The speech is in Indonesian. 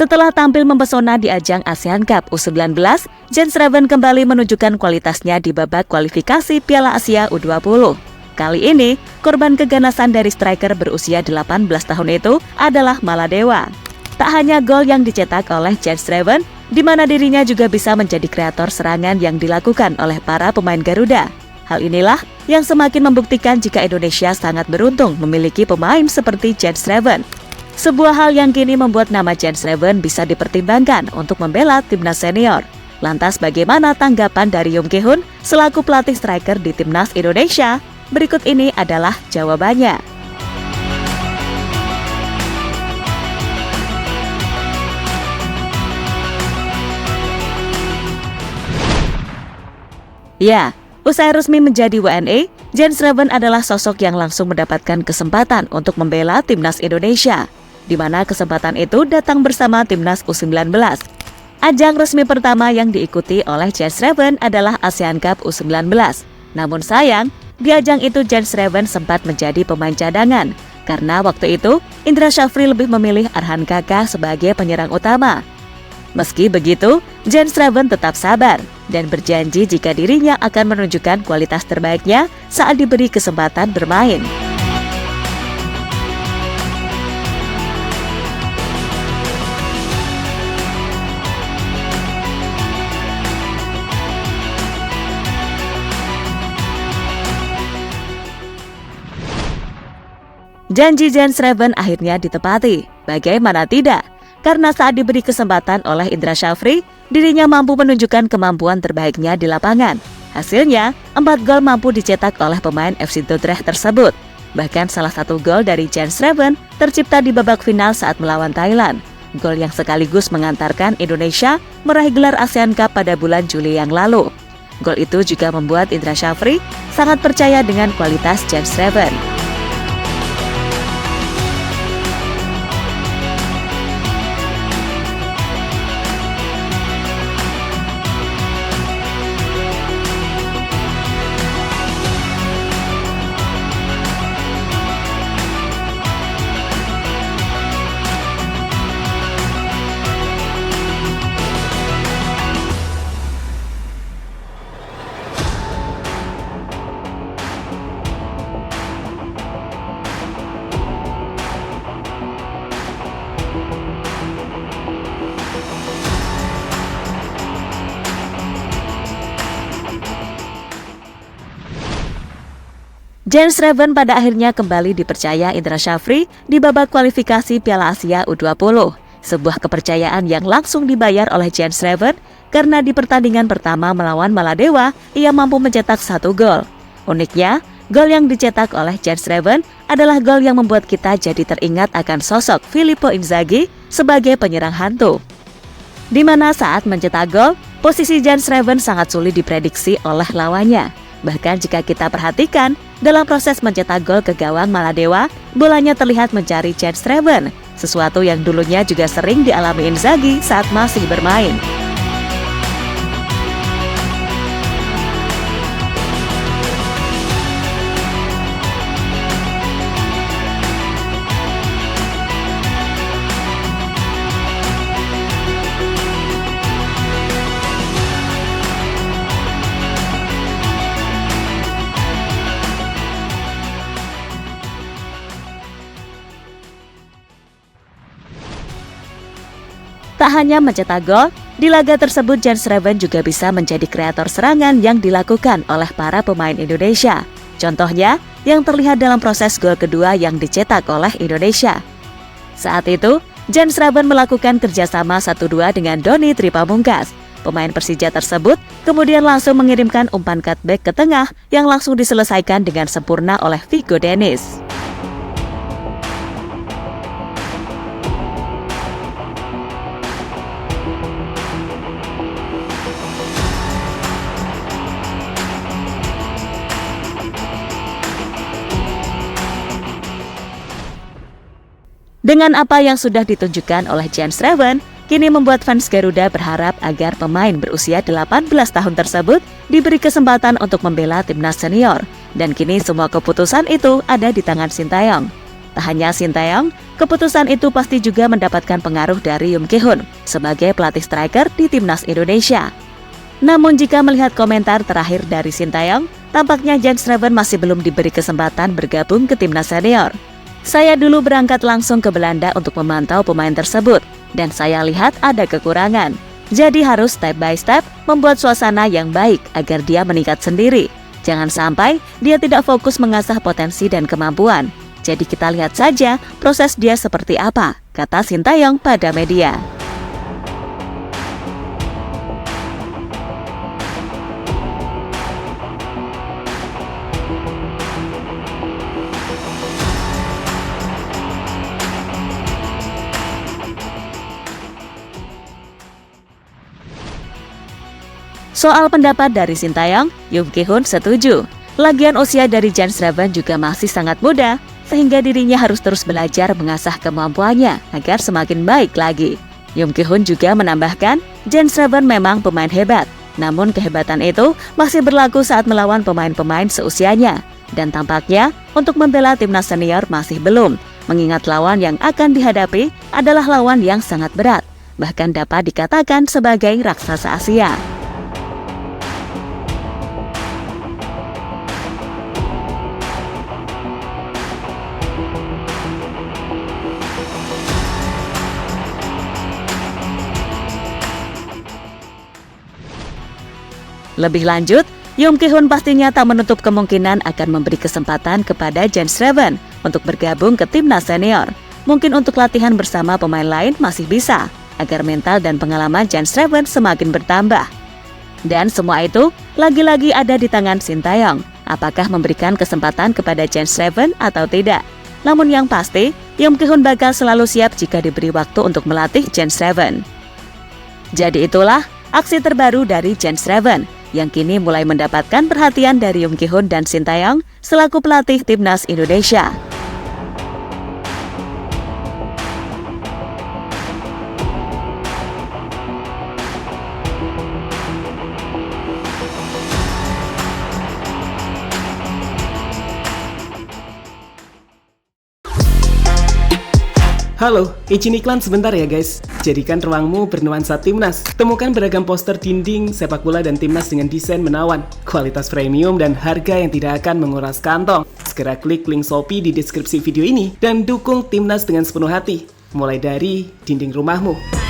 Setelah tampil mempesona di ajang ASEAN Cup U19, Jens Raven kembali menunjukkan kualitasnya di babak kualifikasi Piala Asia U20. Kali ini, korban keganasan dari striker berusia 18 tahun itu adalah Maladewa. Tak hanya gol yang dicetak oleh Jens Raven, di mana dirinya juga bisa menjadi kreator serangan yang dilakukan oleh para pemain Garuda. Hal inilah yang semakin membuktikan jika Indonesia sangat beruntung memiliki pemain seperti Jens Raven. Sebuah hal yang kini membuat nama Jens Raven bisa dipertimbangkan untuk membela timnas senior. Lantas bagaimana tanggapan dari Yum Ki-hun selaku pelatih striker di timnas Indonesia? Berikut ini adalah jawabannya. Ya, usai resmi menjadi WNA, Jens Raven adalah sosok yang langsung mendapatkan kesempatan untuk membela timnas Indonesia, di mana kesempatan itu datang bersama timnas U19. Ajang resmi pertama yang diikuti oleh Jens Raven adalah ASEAN Cup U19. Namun sayang, di ajang itu Jens Raven sempat menjadi pemain cadangan, karena waktu itu Indra Syafri lebih memilih Arhan Kaka sebagai penyerang utama. Meski begitu, Jens Raven tetap sabar dan berjanji jika dirinya akan menunjukkan kualitas terbaiknya saat diberi kesempatan bermain. Janji Jens Raven akhirnya ditepati. Bagaimana tidak? Karena saat diberi kesempatan oleh Indra Syafri, dirinya mampu menunjukkan kemampuan terbaiknya di lapangan. Hasilnya, 4 gol mampu dicetak oleh pemain FC Dordrecht tersebut. Bahkan salah satu gol dari Jens Raven tercipta di babak final saat melawan Thailand. Gol yang sekaligus mengantarkan Indonesia meraih gelar ASEAN Cup pada bulan Juli yang lalu. Gol itu juga membuat Indra Syafri sangat percaya dengan kualitas Jens Raven. Jens Raven pada akhirnya kembali dipercaya Indra Syafri di babak kualifikasi Piala Asia U20. Sebuah kepercayaan yang langsung dibayar oleh Jens Raven karena di pertandingan pertama melawan Maladewa, ia mampu mencetak 1 gol. Uniknya, gol yang dicetak oleh Jens Raven adalah gol yang membuat kita jadi teringat akan sosok Filippo Inzaghi sebagai penyerang hantu. Di mana saat mencetak gol, posisi Jens Raven sangat sulit diprediksi oleh lawannya. Bahkan jika kita perhatikan, dalam proses mencetak gol ke gawang Maladewa, bolanya terlihat mencari Jens Raven, sesuatu yang dulunya juga sering dialami Inzaghi saat masih bermain. Tak hanya mencetak gol, di laga tersebut Jens Raven juga bisa menjadi kreator serangan yang dilakukan oleh para pemain Indonesia. Contohnya, yang terlihat dalam proses gol kedua yang dicetak oleh Indonesia. Saat itu, Jens Raven melakukan kerjasama 1-2 dengan Doni Tripamungkas. Pemain Persija tersebut kemudian langsung mengirimkan umpan cutback ke tengah yang langsung diselesaikan dengan sempurna oleh Vigo Dennis. Dengan apa yang sudah ditunjukkan oleh Jens Raven, kini membuat fans Garuda berharap agar pemain berusia 18 tahun tersebut diberi kesempatan untuk membela timnas senior. Dan kini semua keputusan itu ada di tangan Sintayong. Tak hanya Sinteyong, keputusan itu pasti juga mendapatkan pengaruh dari Yoon Ki-hoon sebagai pelatih striker di Timnas Indonesia. Namun jika melihat komentar terakhir dari Sinteyong, tampaknya Jens Schreven masih belum diberi kesempatan bergabung ke Timnas Senior. Saya dulu berangkat langsung ke Belanda untuk memantau pemain tersebut, dan saya lihat ada kekurangan. Jadi harus step by step membuat suasana yang baik agar dia meningkat sendiri. Jangan sampai dia tidak fokus mengasah potensi dan kemampuan. Jadi kita lihat saja proses dia seperti apa, kata Sinteyong pada media. Soal pendapat dari Sinteyong, Yoon Ki-hoon setuju. Lagian usia dari Jens Schreven juga masih sangat muda, sehingga dirinya harus terus belajar mengasah kemampuannya agar semakin baik lagi. Yoon Ki-hoon juga menambahkan, Jens Schreven memang pemain hebat, namun kehebatan itu masih berlaku saat melawan pemain-pemain seusianya. Dan tampaknya untuk membela timnas senior masih belum, mengingat lawan yang akan dihadapi adalah lawan yang sangat berat, bahkan dapat dikatakan sebagai raksasa Asia. Lebih lanjut, Yoon Ki-hoon pastinya tak menutup kemungkinan akan memberi kesempatan kepada Jens Schreven untuk bergabung ke Timnas Senior. Mungkin untuk latihan bersama pemain lain masih bisa, agar mental dan pengalaman Jens Schreven semakin bertambah. Dan semua itu lagi-lagi ada di tangan Sinteyong, apakah memberikan kesempatan kepada Jens Schreven atau tidak. Namun yang pasti, Yoon Ki-hoon bakal selalu siap jika diberi waktu untuk melatih Jens Schreven. Jadi itulah aksi terbaru dari Jens Schreven, yang kini mulai mendapatkan perhatian dari Yoon Ki-hoon dan Sinteyong selaku pelatih Timnas Indonesia. Halo, izin iklan sebentar ya guys. Jadikan ruangmu bernuansa Timnas. Temukan beragam poster dinding, sepak bola dan Timnas dengan desain menawan, kualitas premium dan harga yang tidak akan menguras kantong. Segera klik link Shopee di deskripsi video ini dan dukung Timnas dengan sepenuh hati. Mulai dari dinding rumahmu.